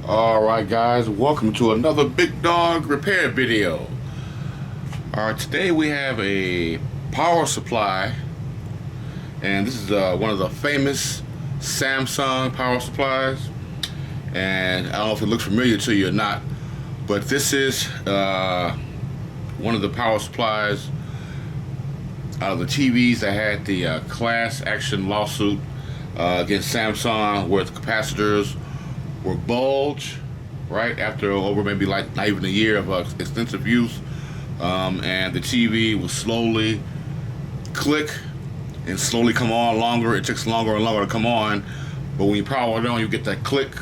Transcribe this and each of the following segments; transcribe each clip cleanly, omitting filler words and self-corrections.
Alright guys, welcome to another Big Dog repair video. Alright, today we have a power supply, and this is one of the famous Samsung power supplies, and I don't know if it looks familiar to you or not, but this is one of the power supplies out of the TVs that had the class action lawsuit against Samsung, where the capacitors were bulged right after over maybe like not even a year of extensive use, and the TV will slowly click and slowly come on longer. It takes longer and longer to come on, but when you power it on, you get that click,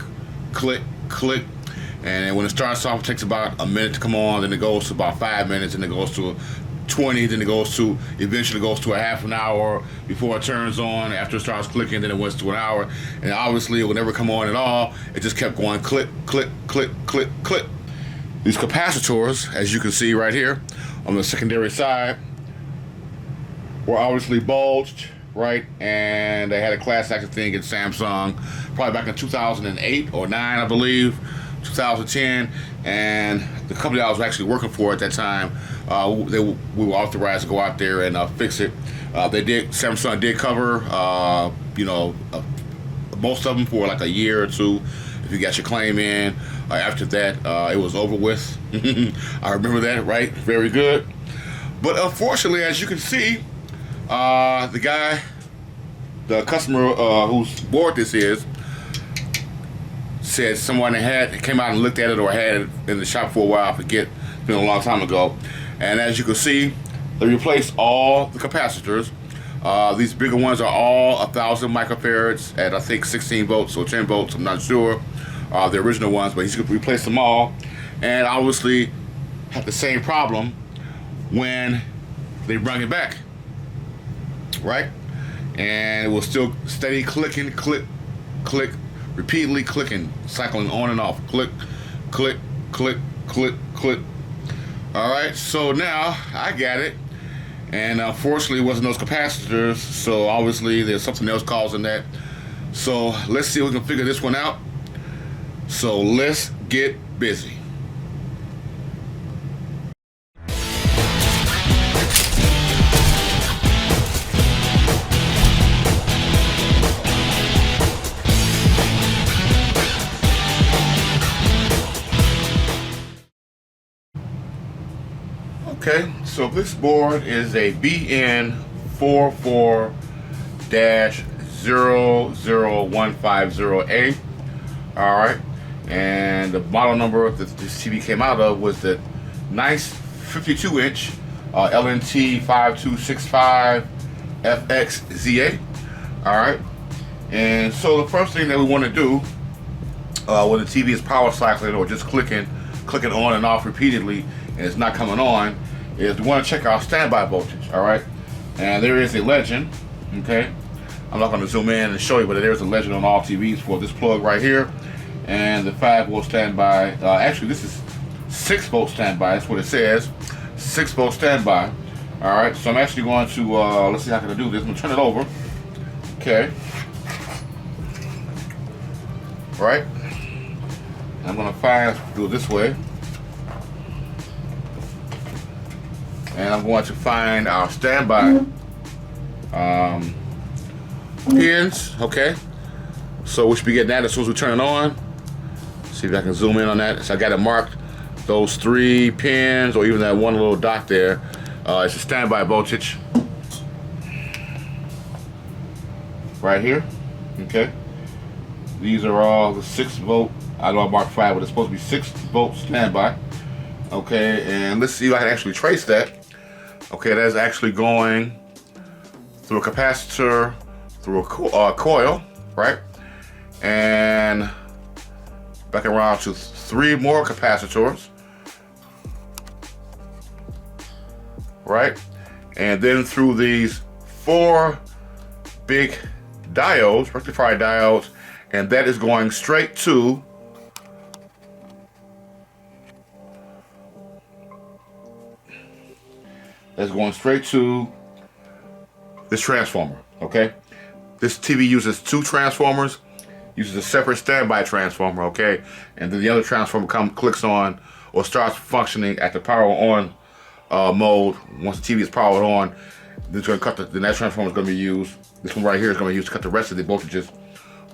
click, click, and when it starts off, it takes about a minute to come on, then it goes to about 5 minutes, and it goes to 20, then it goes to, eventually goes to a half an hour before it turns on. After it starts clicking, then it went to an hour, and obviously it would never come on at all. It just kept going click, click, click, click, click. These capacitors, as you can see right here on the secondary side, were obviously bulged, right? And they had a class action thing against Samsung probably back in 2008 or 9, I believe, 2010, and the company I was actually working for at that time, we were authorized to go out there and fix it. Samsung did cover, most of them for like a year or two if you got your claim in. After that, it was over with. I remember that, right? Very good. But unfortunately, as you can see, the customer whose board this is, said someone came out and looked at it or had it in the shop for a while. I forget, it's been a long time ago. And as you can see, they replaced all the capacitors. These bigger ones are all 1,000 microfarads at I think 16 volts or 10 volts, I'm not sure, the original ones, but he's replaced them all. And obviously had the same problem when they brought it back, right? And it was still steady clicking, click, click, repeatedly clicking, cycling on and off, click, click, click, click, click. All right, so now I got it, and unfortunately it wasn't those capacitors, so obviously there's something else causing that. So let's see if we can figure this one out. So let's get busy. Okay, so this board is a BN44-00150A. All right, and the model number that this TV came out of was the nice 52-inch LNT 5265 FXZA. All right, and so the first thing that we want to do when the TV is power cycling or just clicking on and off repeatedly and it's not coming on, is we want to check our standby voltage. All right, and there is a legend. Okay, I'm not going to zoom in and show you, but there's a legend on all TVs for this plug right here, and the 5-volt standby. Actually, this is 6-volt standby. That's what it says, 6-volt standby. All right, so I'm actually going to let's see how can I do this. I'm going to turn it over. Okay, all right, and I'm going to do it this way. And I'm going to find our standby pins, okay? So we should be getting that as soon as we turn it on. See if I can zoom in on that. So I got it marked, those 3 pins, or even that one little dot there. It's a standby voltage right here, okay? These are all the 6-volt, I know I marked 5, but it's supposed to be 6-volt standby. Okay, and let's see if I can actually trace that. Okay, that's actually going through a capacitor, through a coil, right? And back around to 3 more capacitors, right? And then through these 4 big diodes, rectifier diodes, and that is going straight to this transformer, okay? This TV uses 2 transformers. uses a separate standby transformer, okay? And then the other transformer clicks on or starts functioning at the power on mode. Once the TV is powered on, it's going to cut then that transformer is going to be used. This one right here is going to be used to cut the rest of the voltages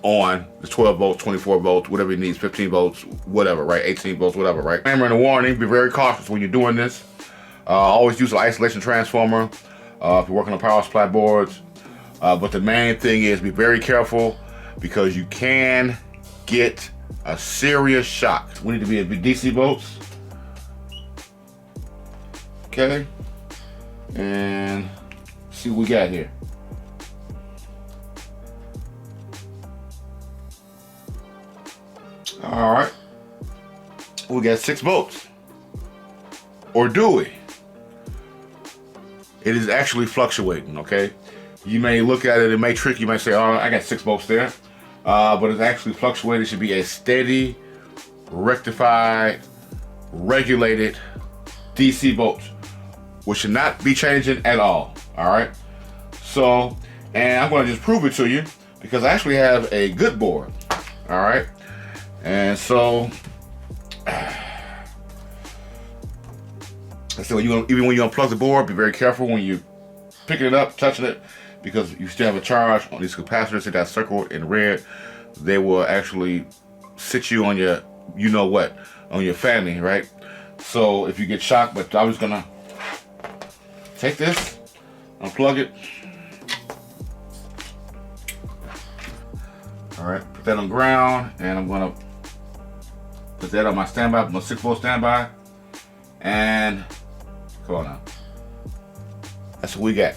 on the 12 volts, 24 volts, whatever it needs, 15 volts, whatever, right? 18 volts, whatever, right? Remember in the warning, be very cautious when you're doing this. Always use an isolation transformer if you're working on power supply boards. But the main thing is be very careful because you can get a serious shock. We need to be at DC volts. Okay. And see what we got here. All right. We got 6 volts. Or do we? It is actually fluctuating, okay? You may look at it, it may trick you, might say, oh, I got 6 volts there. But it's actually fluctuating. It should be a steady, rectified, regulated DC volts, which should not be changing at all right? So, and I'm gonna just prove it to you because I actually have a good board, all right? And so, so even when you unplug the board, be very careful when you picking it up, touching it, because you still have a charge on these capacitors that got circled in red. They will actually sit you on your, you know what, on your fanny, right? So if you get shocked, but I'm just gonna take this, unplug it. All right, put that on ground, and I'm gonna put that on my standby, my 6 volt standby, and come on now. That's what we got.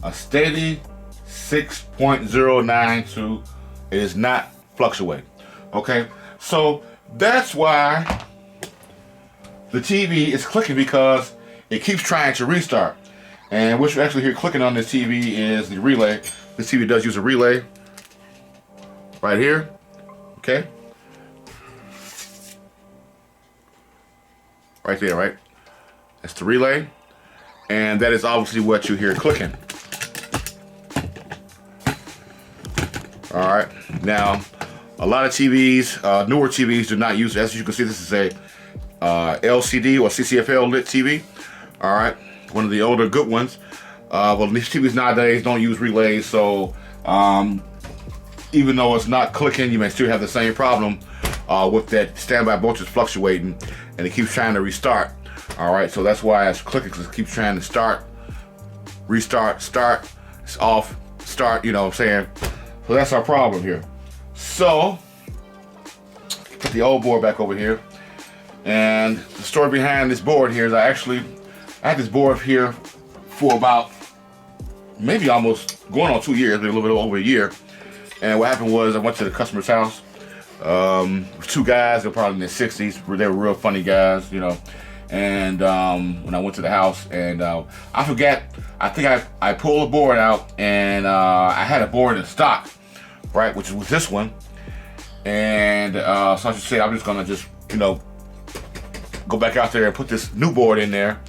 A steady 6.092. It is not fluctuating. Okay, so that's why the TV is clicking, because it keeps trying to restart. And what you actually hear clicking on this TV is the relay. This TV does use a relay right here. Okay, right there, right? That's the relay, and that is obviously what you hear clicking. All right, now a lot of TVs, newer TVs, do not use, as you can see, this is a LCD or CCFL lit TV. All right, one of the older good ones. Well, these TVs nowadays don't use relays, so even though it's not clicking, you may still have the same problem with that standby voltage fluctuating, and it keeps trying to restart. All right, so that's why it's clicking, because it keeps trying to start, restart, start, it's off, start, you know what I'm saying? So that's our problem here. So, put the old board back over here. And the story behind this board here is I had this board here for about maybe almost going on 2 years, maybe a little bit over a year. And what happened was I went to the customer's house. 2 guys, they're probably in their 60s. They were real funny guys, you know. And when I went to the house, and I forgot, I think I pulled the board out, and I had a board in stock, right, which was this one. And so I just said, I'm just gonna you know, go back out there and put this new board in there,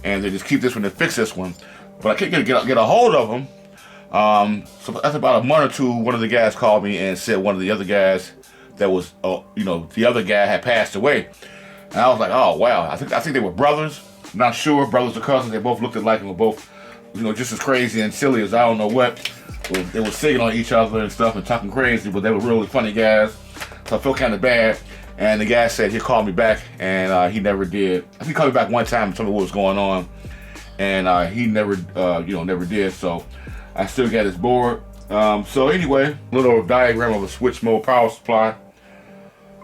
and then just keep this one and fix this one. But I couldn't get a hold of them. So after about a month or two, one of the guys called me and said one of the other guys that was, you know, the other guy had passed away. And I was like, oh wow, I think they were brothers. I'm not sure, brothers or cousins. They both looked alike and were both, you know, just as crazy and silly as I don't know what. They were singing on each other and stuff and talking crazy, but they were really funny guys. So I felt kind of bad. And the guy said he'd call me back, and he never did. I think he called me back one time and told me what was going on, and he never, you know, never did. So I still got his board. So anyway, little diagram of a switch mode power supply.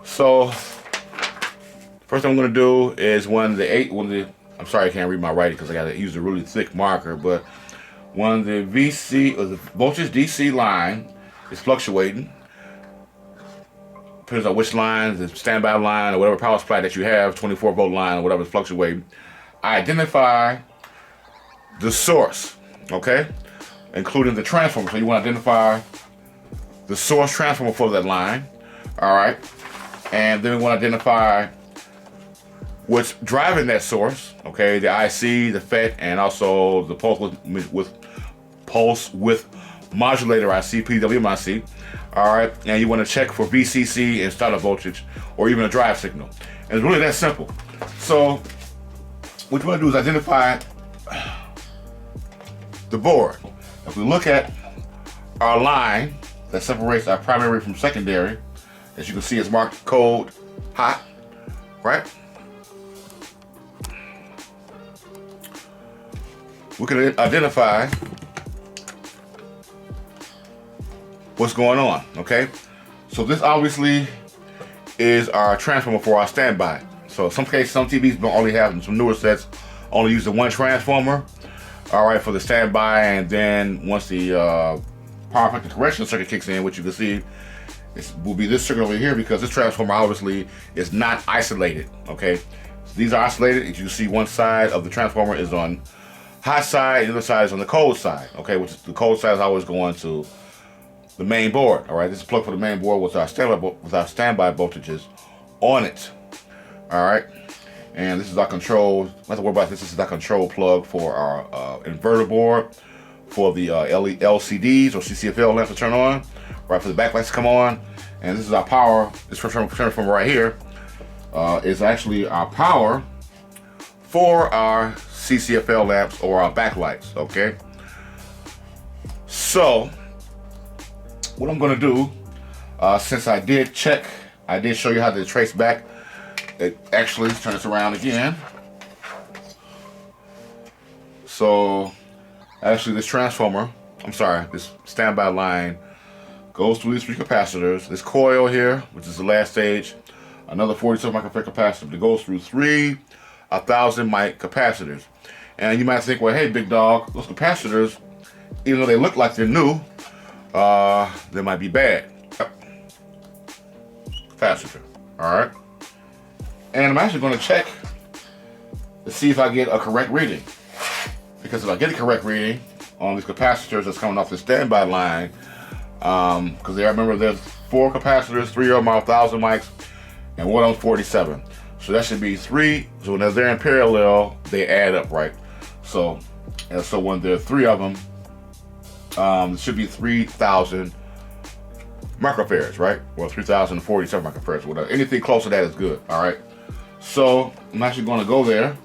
So first thing I'm gonna do is I'm sorry I can't read my writing because I gotta use a really thick marker, but when the VC or the voltage DC line is fluctuating, depends on which line, the standby line or whatever power supply that you have, 24 volt line or whatever is fluctuating, I identify the source, okay? Including the transformer. So you want to identify the source transformer for that line, all right? And then we want to identify what's driving that source, okay? The IC, the FET, and also the pulse width modulator IC, PWM IC, All right, and you want to check for VCC and startup voltage, or even a drive signal. And it's really that simple. So what you want to do is identify the board. If we look at our line that separates our primary from secondary, as you can see, it's marked cold hot, right? We can identify what's going on, okay? So this obviously is our transformer for our standby. So in some cases, some TVs don't only have, some newer sets only use the one transformer, all right, for the standby, and then once the power factor correction circuit kicks in, which you can see, it will be this circuit over here, because this transformer obviously is not isolated, okay? So these are isolated. As you can see, one side of the transformer is on hot side, the other side is on the cold side, okay? Which is, the cold side is always going to the main board, all right? This is plugged for the main board with our standby voltages on it, all right? And this is our control. Not to worry about this. This is our control plug for our inverter board for the LCDs or CCFL lamps to turn on, right? For the backlights to come on. And this is our power. This transformer right here is actually our power for our CCFL lamps or our backlights. Okay. So what I'm going to do, since I did show you how to trace back. Actually, turn this around again. So, actually, this transformer, this standby line goes through these three capacitors. This coil here, which is the last stage, another 47 microfarad capacitor that goes through three 1,000 mic capacitors. And you might think, well, hey, big dog, those capacitors, even though they look like they're new, they might be bad. Capacitor, all right? And I'm actually going to check to see if I get a correct reading. Because if I get a correct reading on these capacitors that's coming off the standby line, because I remember there's 4 capacitors, 3 of them are 1,000 mics, and one of them 47. So that should be 3. So when they're in parallel, they add up, right? So when there are 3 of them, it should be 3,000 microfarads, right? Or 3,047 microfarads, whatever. Anything close to that is good, all right? So I'm actually going to go there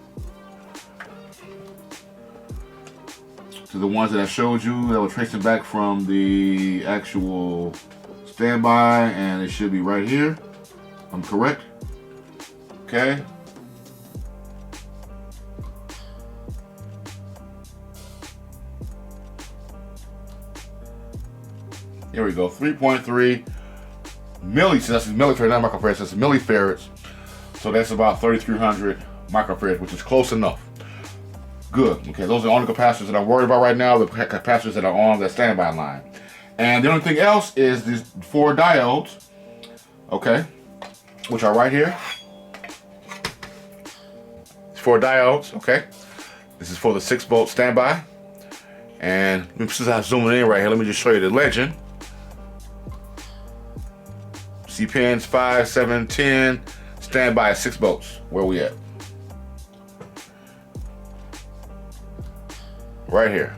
to the ones that I showed you that will trace it back from the actual standby, and it should be right here. I'm correct. Okay. Here we go. 3.3 milli. So that's millifarad, not microfarads. That's millifarads. So that's about 3,300 microfarads, which is close enough. Good. Okay, those are the only capacitors that I'm worried about right now, the capacitors that are on that standby line. And the only thing else is these 4 diodes, okay, which are right here. 4 diodes, okay. This is for the 6-volt standby. And since I'm zooming in right here, let me just show you the legend. See pins 5, 7, 10. Standby at 6 volts. Where we at? Right here.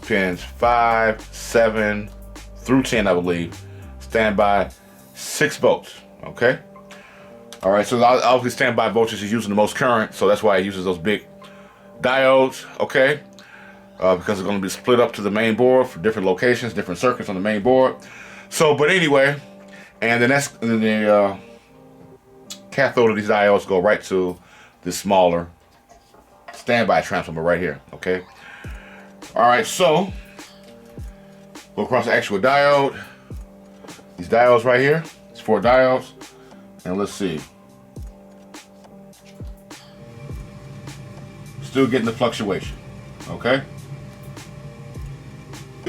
Pins 5, 7 through 10, I believe. Standby 6 volts. Okay. All right. So obviously standby voltage is using the most current, so that's why it uses those big diodes. Okay. Because it's going to be split up to the main board for different locations, different circuits on the main board. So, but anyway, and then the cathode of these diodes go right to this smaller standby transformer right here, okay? All right, so go across the actual diode. These diodes right here, it's 4 diodes, and let's see. Still getting the fluctuation, okay?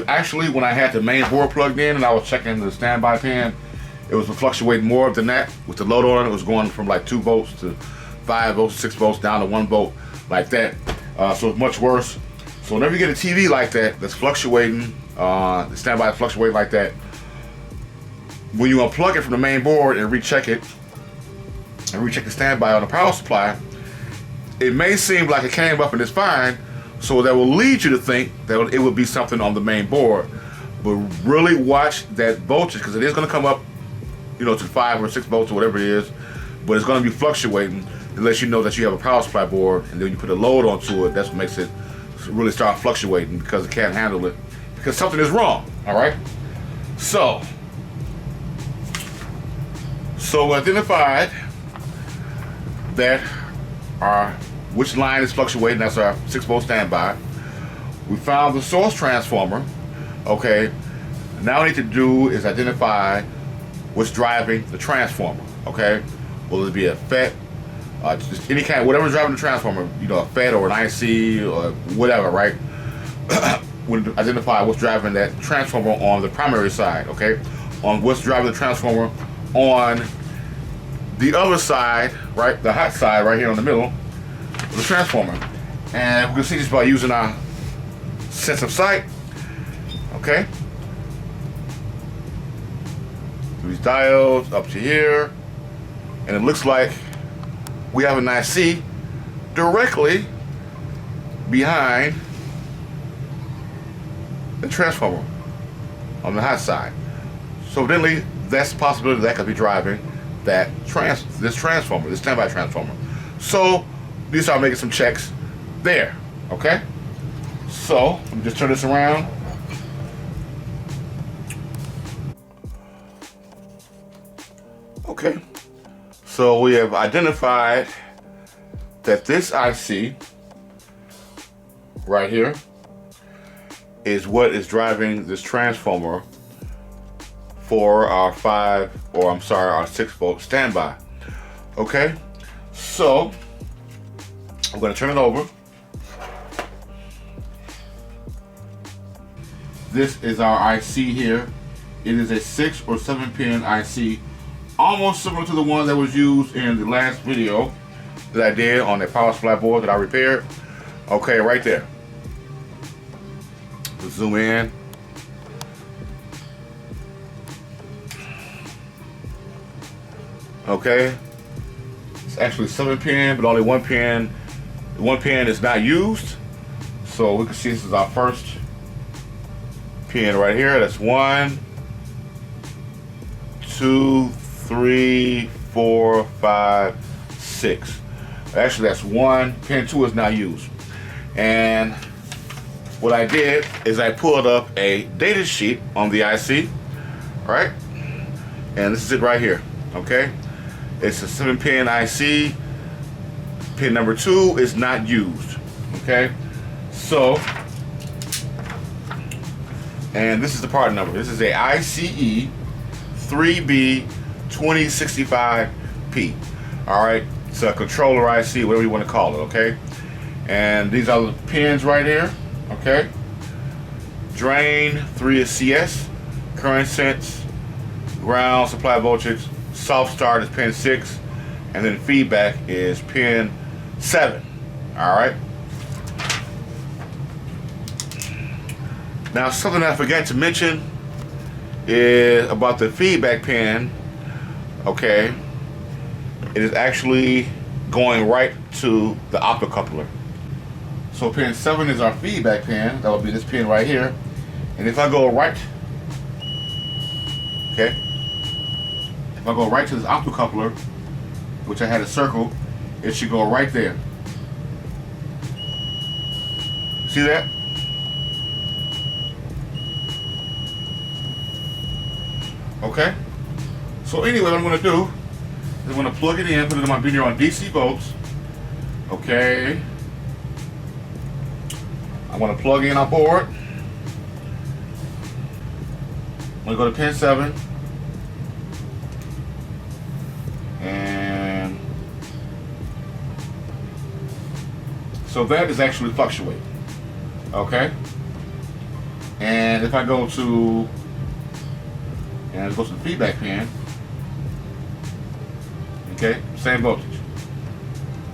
Actually, when I had the main board plugged in and I was checking the standby pin, it was fluctuating more than that. With the load on it, it was going from like 2 volts to 5 volts, 6 volts, down to 1 volt, like that. So it's much worse. So whenever you get a TV like that, that's fluctuating, the standby is fluctuating like that, when you unplug it from the main board and recheck it, and recheck the standby on the power supply, it may seem like it came up and it's fine, so that will lead you to think that it would be something on the main board. But really watch that voltage, because it is going to come up, you know, to 5 or 6 volts or whatever it is, but it's going to be fluctuating unless you know that you have a power supply board, and then you put a load onto it. That's what makes it really start fluctuating, because it can't handle it, because something is wrong. All right. So we identified that which line is fluctuating. That's our 6 volt standby. We found the source transformer. Okay, now what we need to do is identify what's driving the transformer. Okay, will it be a FET, just any kind, whatever's driving the transformer, you know, a FET or an IC or whatever, right? We identify what's driving that transformer on the primary side. Okay, on what's driving the transformer on the other side, right, the hot side right here in the middle of the transformer. And we can see this by using our sense of sight. Okay, these diodes up to here, and it looks like we have an IC directly behind the transformer on the hot side. So evidently, that's the possibility that could be driving that this transformer, this standby transformer. So we start making some checks there. Okay, so let me just turn this around. Okay, so we have identified that this IC right here is what is driving this transformer for our our 6 volt standby. Okay, so I'm going to turn it over. This is our IC here. It is a 6 or 7 pin IC, almost similar to the one that was used in the last video that I did on the power supply board that I repaired. Okay, right there. Let's zoom in. Okay, it's actually 7 pin, but only 1 pin. One pin is not used, so we can see this is our first pin right here. That's 1, 2, 3, 4, 5, 6. Actually, that's 1. Pin 2 is not used. And what I did is I pulled up a data sheet on the IC, right? And this is it right here. Okay, it's a 7 pin IC. Pin number 2 is not used. Okay, so, and this is the part number. This is a ICE 3B2065P. All right, it's a controller IC, whatever you want to call it. Okay, and these are the pins right here. Okay, drain 3 is CS, current sense, ground, supply voltage, soft start is pin 6, and then feedback is pin 7. All right. Now, something I forgot to mention is about the feedback pin. Okay, it is actually going right to the optocoupler. So pin 7 is our feedback pin. That would be this pin right here. And if I go right, okay, if I go right to this optocoupler, which I had a circle, it should go right there. See that? Okay. So anyway, what I'm going to do is I'm going to plug it in, put it in my video on DC volts. Okay. I'm going to plug in our board. I'm going to go to pin 7. And so that is actually fluctuating. Okay. And if I go to, and it goes to the feedback pin, okay, same voltage.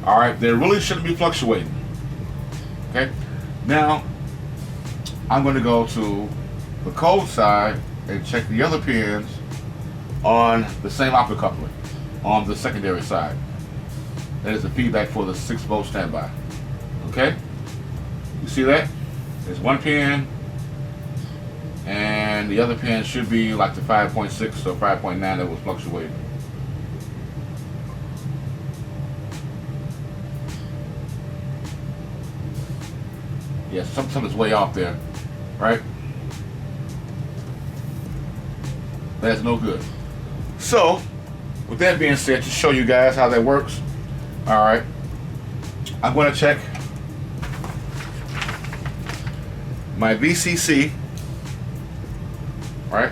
All right, they really shouldn't be fluctuating. Okay. Now, I'm going to go to the cold side and check the other pins on the same optocoupler on the secondary side. That is the feedback for the 6 volt standby. Okay? You see that? There's 1 pin, and the other pin should be like the 5.6 or 5.9 that was fluctuating. Yeah, something's way off there, right? That's no good. So, with that being said, to show you guys how that works, all right, I'm going to check my VCC, right,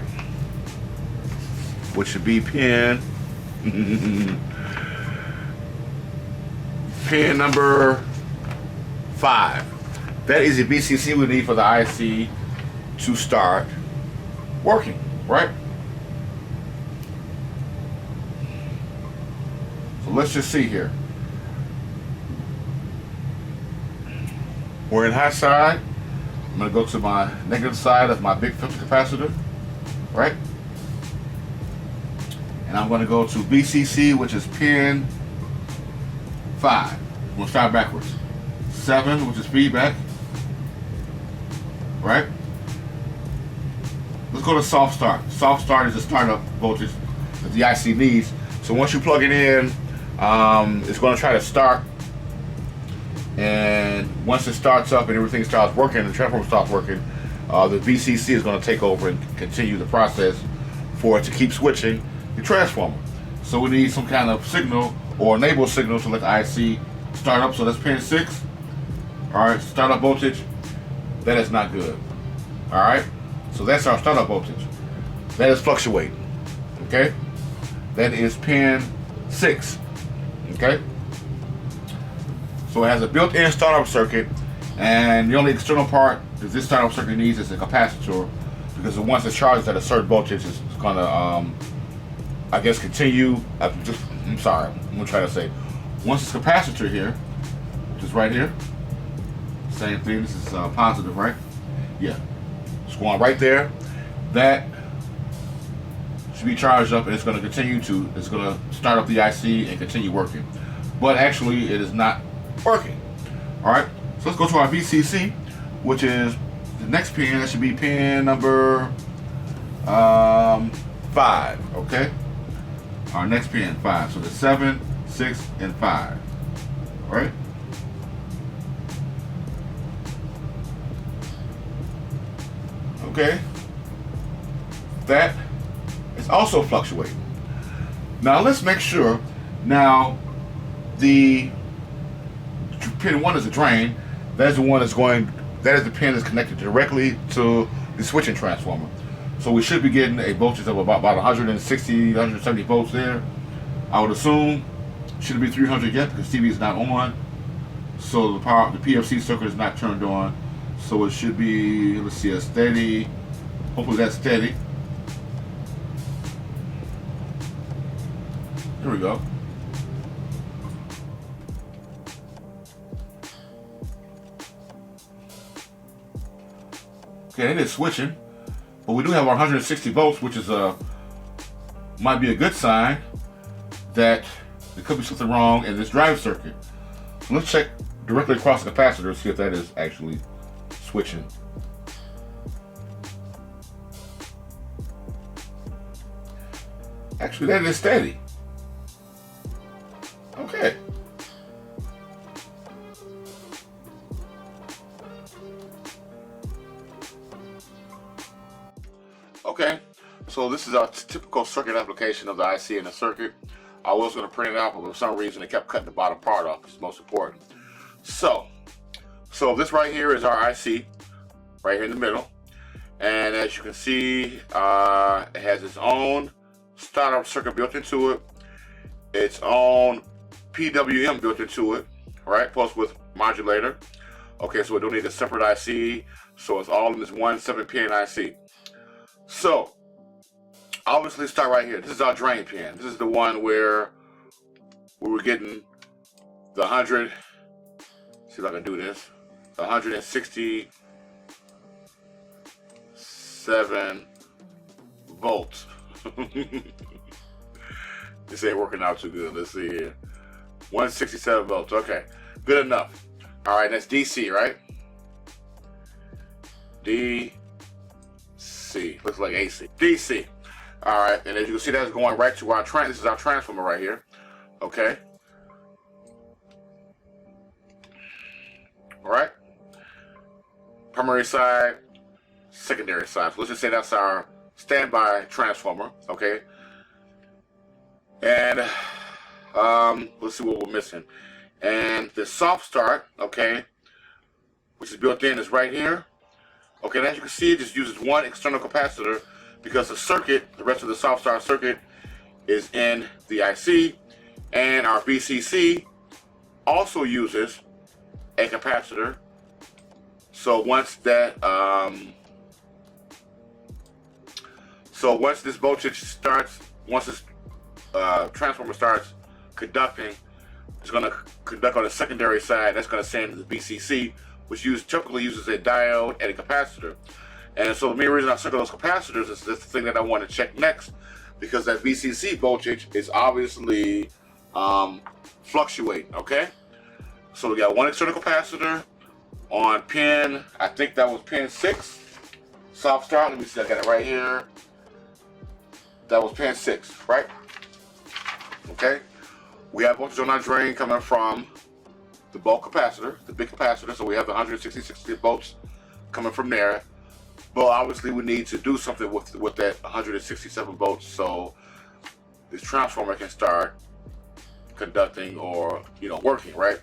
which should be pin pin number 5. That is the VCC we need for the IC to start working, right? So let's just see here. We're in high side. I'm going to go to my negative side of my big filter capacitor, right? And I'm going to go to VCC, which is pin 5. We'll start backwards. 7, which is feedback, right? Let's go to soft start. Soft start is the startup voltage that the IC needs. So once you plug it in, it's going to try to start. And once it starts up and everything starts working, the transformer starts working, the VCC is going to take over and continue the process for it to keep switching the transformer. So we need some kind of signal or enable signal to let the IC start up. So that's pin 6. All right, startup voltage. That is not good. All right, so that's our startup voltage. That is fluctuating. Okay, that is pin 6. Okay. So it has a built-in startup circuit, and the only external part that this startup circuit needs is a capacitor, because once it's charged at a certain voltage, it's going to, I guess, continue. I'm sorry, I'm going to try to say, once this capacitor here, which is right here, same thing, this is positive, right? Yeah, it's going right there. That should be charged up, and it's going to continue to, it's going to start up the IC and continue working. But actually, it is not working. All right, so let's go to our VCC, which is the next pin. That should be pin number 5. Okay, our next pin 5. So the 7, 6, and 5. All right. Okay. That is also fluctuating. Now let's make sure. Now the pin 1 is the drain. That is the one that's going, that is the pin that's connected directly to the switching transformer. So we should be getting a voltage of about 160, 170 volts there. I would assume shouldn't be 300 yet because TV is not on. So the power, the PFC circuit is not turned on. So it should be, let's see, a steady, hopefully that's steady. Here we go. Okay, it is switching, but we do have our 160 volts, which is might be a good sign that there could be something wrong in this drive circuit. So let's check directly across the capacitor, see if that is actually switching. Actually, that is steady. Okay. Okay, so this is our typical circuit application of the IC in the circuit. I was going to print it out, but for some reason it kept cutting the bottom part off, which is most important. So this right here is our IC, right here in the middle. And as you can see, it has its own startup circuit built into it, its own PWM built into it, right, plus with modulator. Okay, so we don't need a separate IC, so it's all in this one 7-pin IC. So, obviously start right here. This is our drain pin. This is the one where we were getting the 100, see if I can do this, 167 volts. This ain't working out too good. Let's see here. 167 volts. Okay, good enough. All right, that's DC, right? DC. AC. Looks like AC. DC. Alright, and as you can see, that's going right to our this is our transformer right here. Okay. Alright. Primary side, secondary side. So let's just say that's our standby transformer. Okay. And let's see what we're missing. And the soft start, okay, which is built in, is right here. Okay, and as you can see, it just uses one external capacitor because the circuit, the rest of the soft start circuit, is in the IC. And our BCC also uses a capacitor. So once that, once this voltage starts, once this transformer starts conducting, it's going to conduct on the secondary side. That's going to send to the BCC, which typically uses a diode and a capacitor. And so the main reason I circle those capacitors is the thing that I want to check next, because that BCC voltage is obviously fluctuating. Okay, so we got one external capacitor on pin, I think that was pin 6, soft start. Let me see, I got it right here. That was pin 6, right? Okay. We have voltage on our drain coming from the bulk capacitor, the big capacitor. So we have the 166 volts coming from there. But obviously we need to do something with that 167 volts so this transformer can start conducting or, you know, working, right?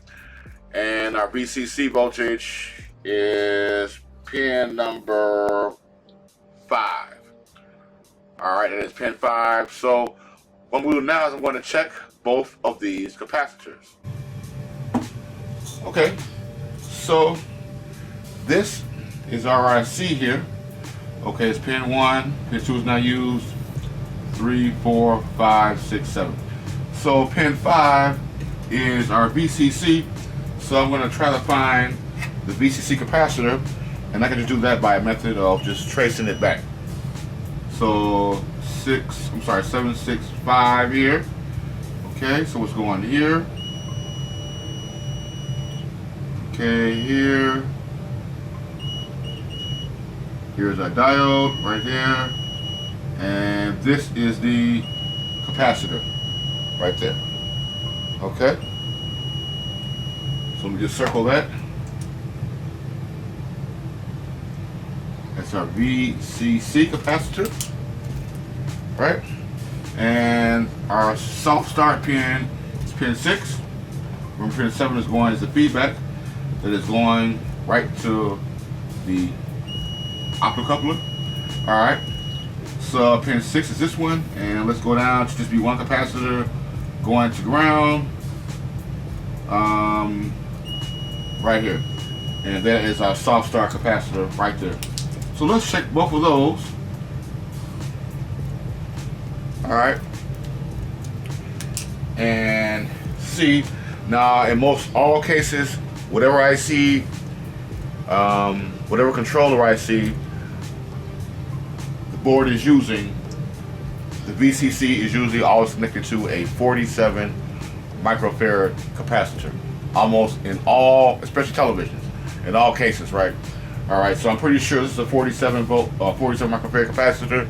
And our BCC voltage is pin number 5. All right, and it's pin 5. So what I'm going to do now is I'm going to check both of these capacitors. Okay, so this is our IC here. Okay, it's pin 1, pin 2 is not used, 3, 4, 5, 6, 7. So pin 5 is our BCC. So I'm going to try to find the BCC capacitor, and I can just do that by a method of just tracing it back. So 765 here. Okay, so what's going here? Okay, here. Here's our diode right here. And this is the capacitor right there. Okay. So let me just circle that. That's our VCC capacitor, right? And our soft start pin is pin 6. Remember, pin 7 is going as the feedback that is going right to the optocoupler. All right. So pin 6 is this one, and let's go down to just be one capacitor going to ground. Right here, and that is our soft start capacitor right there. So let's check both of those. All right, and see now in all cases, whatever IC, whatever controller IC the board is using, the VCC is usually always connected to a 47 microfarad capacitor. Almost in all, especially televisions, in all cases, right? All right, so I'm pretty sure this is a 47 microfarad capacitor,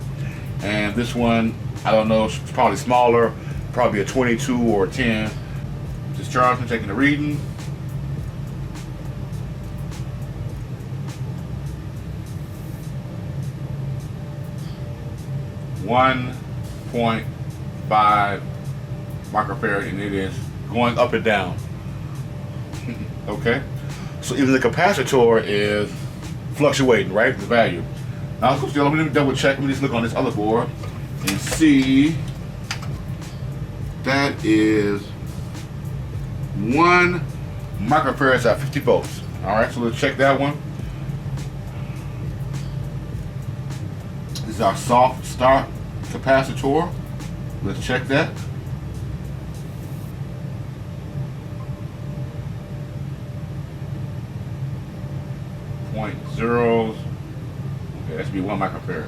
and this one, I don't know, it's probably smaller, probably a 22 or a 10. Discharging, taking the reading. .5 microfarad, and it is going up and down. Okay, so even the capacitor is fluctuating, right? The value. Now let me double check. Let me just look on this other board and see. That is 1 microfarad at 50 volts. All right, so let's check that one. This is our soft start capacitor. Let's check that. .0. Okay, that should be 1 microfarad.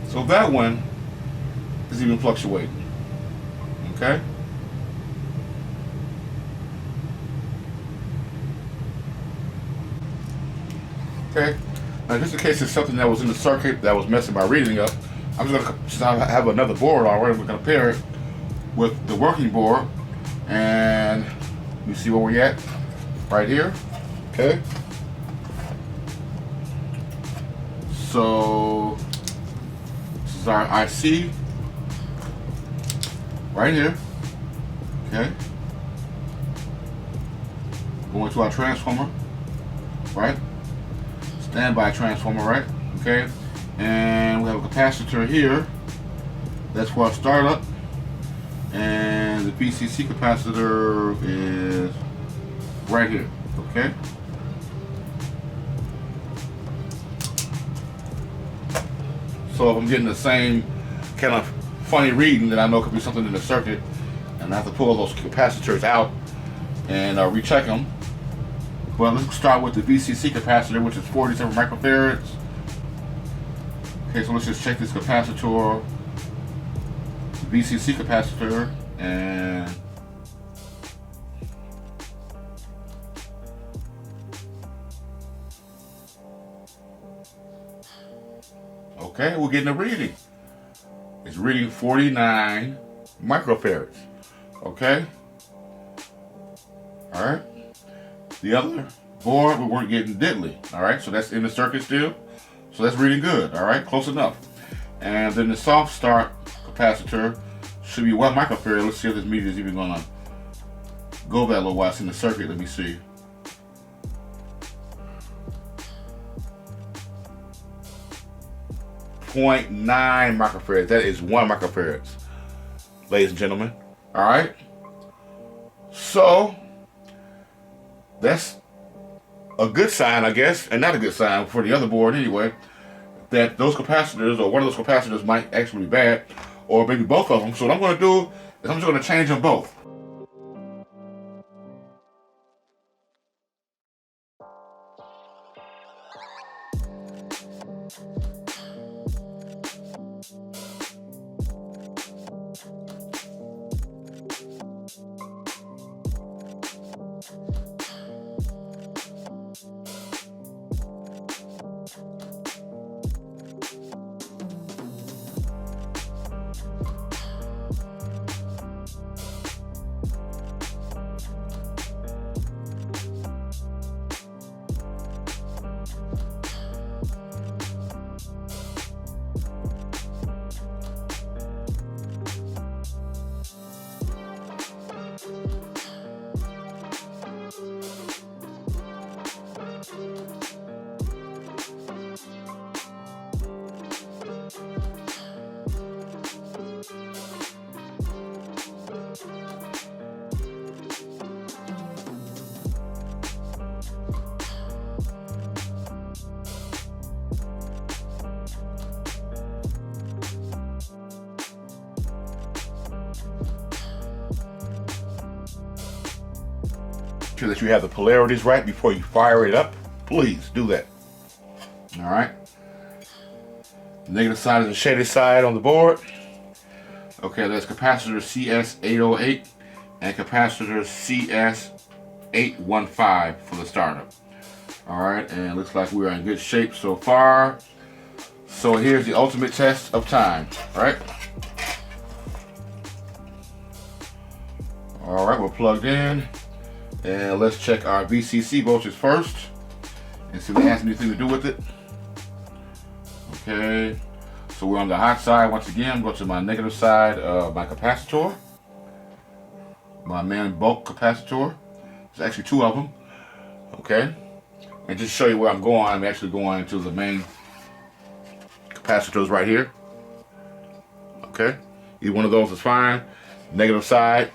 So that one is even fluctuating. Okay. Okay. Now, just in case there's something that was in the circuit that was messing my reading up, I'm just gonna, since I have another board already, we're gonna pair it with the working board, and you see where we're at right here. Okay. So this is our IC right here. Okay. Going to our transformer, right? Standby transformer, right? Okay. And we have a capacitor here. That's for our startup. And the VCC capacitor is right here. Okay. So if I'm getting the same kind of funny reading, that I know could be something in the circuit, and I have to pull those capacitors out and recheck them. But let's start with the VCC capacitor, which is 47 microfarads. Okay, so let's just check this capacitor, the VCC capacitor, and okay, we're getting a reading. It's reading 49 microfarads. Okay? Alright. The other board, we weren't getting diddly. Alright, so that's in the circuit still. So that's reading good. Alright, close enough. And then the soft start capacitor should be 1 microfarad. Let's see if this meter is even going to go that little while it's in the circuit. Let me see. .9 microfarads. That is 1 microfarad, ladies and gentlemen. All right. So that's a good sign, I guess, and not a good sign for the other board anyway, that those capacitors or one of those capacitors might actually be bad, or maybe both of them. So what I'm going to do is I'm just going to change them both. Sure that you have the polarities right before you fire it up. Please do that. All right. The negative side is the shaded side on the board. Okay, that's capacitor CS808 and capacitor CS815 for the startup. All right, and it looks like we are in good shape so far. So here's the ultimate test of time, right? All right, we're plugged in. And let's check our VCC voltage first and see if it has anything to do with it. Okay, so we're on the hot side once again. Go to my negative side of my capacitor, my main bulk capacitor. There's actually 2 of them. Okay, and just show you where I'm going, I'm actually going to the main capacitors right here. Okay, either one of those is fine. Negative side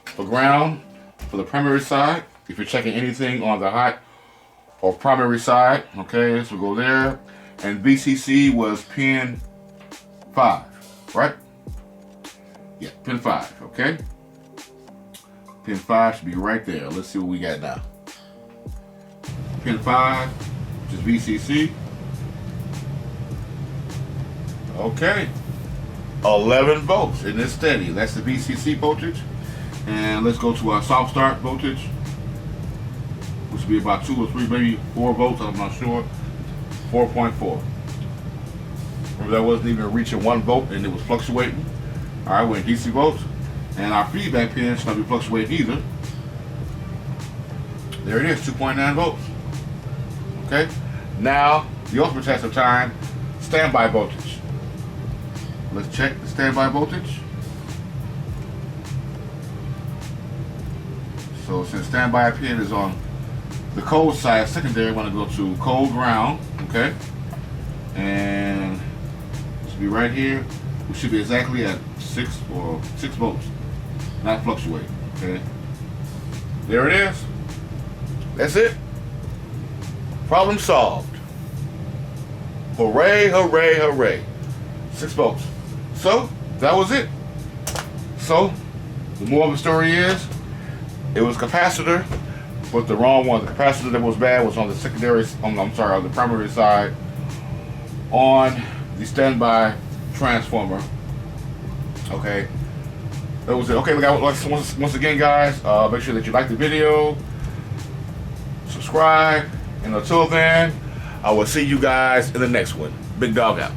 for ground. For the primary side, if you're checking anything on the hot or primary side, okay, so we'll go there. And VCC was pin 5, right? Yeah, pin 5, okay? Pin 5 should be right there. Let's see what we got now. Pin 5, which is VCC. Okay, 11 volts, and it's steady. That's the VCC voltage. And let's go to our soft start voltage, which will be about 2 or 3, maybe 4 volts, I'm not sure. 4.4. Remember, that wasn't even reaching 1 volt and it was fluctuating. All right, we're in DC volts, and our feedback pin should not be fluctuating either. There it is, 2.9 volts. Okay, now the ultimate test of time, standby voltage. Let's check the standby voltage. So since standby pin is on the cold side, secondary, I want to go to cold ground, okay? And it should be right here. We should be exactly at 6 volts, not fluctuating, okay? There it is. That's it. Problem solved. Hooray, hooray, hooray. 6 volts. So, that was it. So, the moral of the story is, it was capacitor, but the wrong one. The capacitor that was bad was on the secondary, on the primary side, on the standby transformer. Okay, that was it. Okay, once again, guys, make sure that you like the video, subscribe, and until then, I will see you guys in the next one. Big Dog out.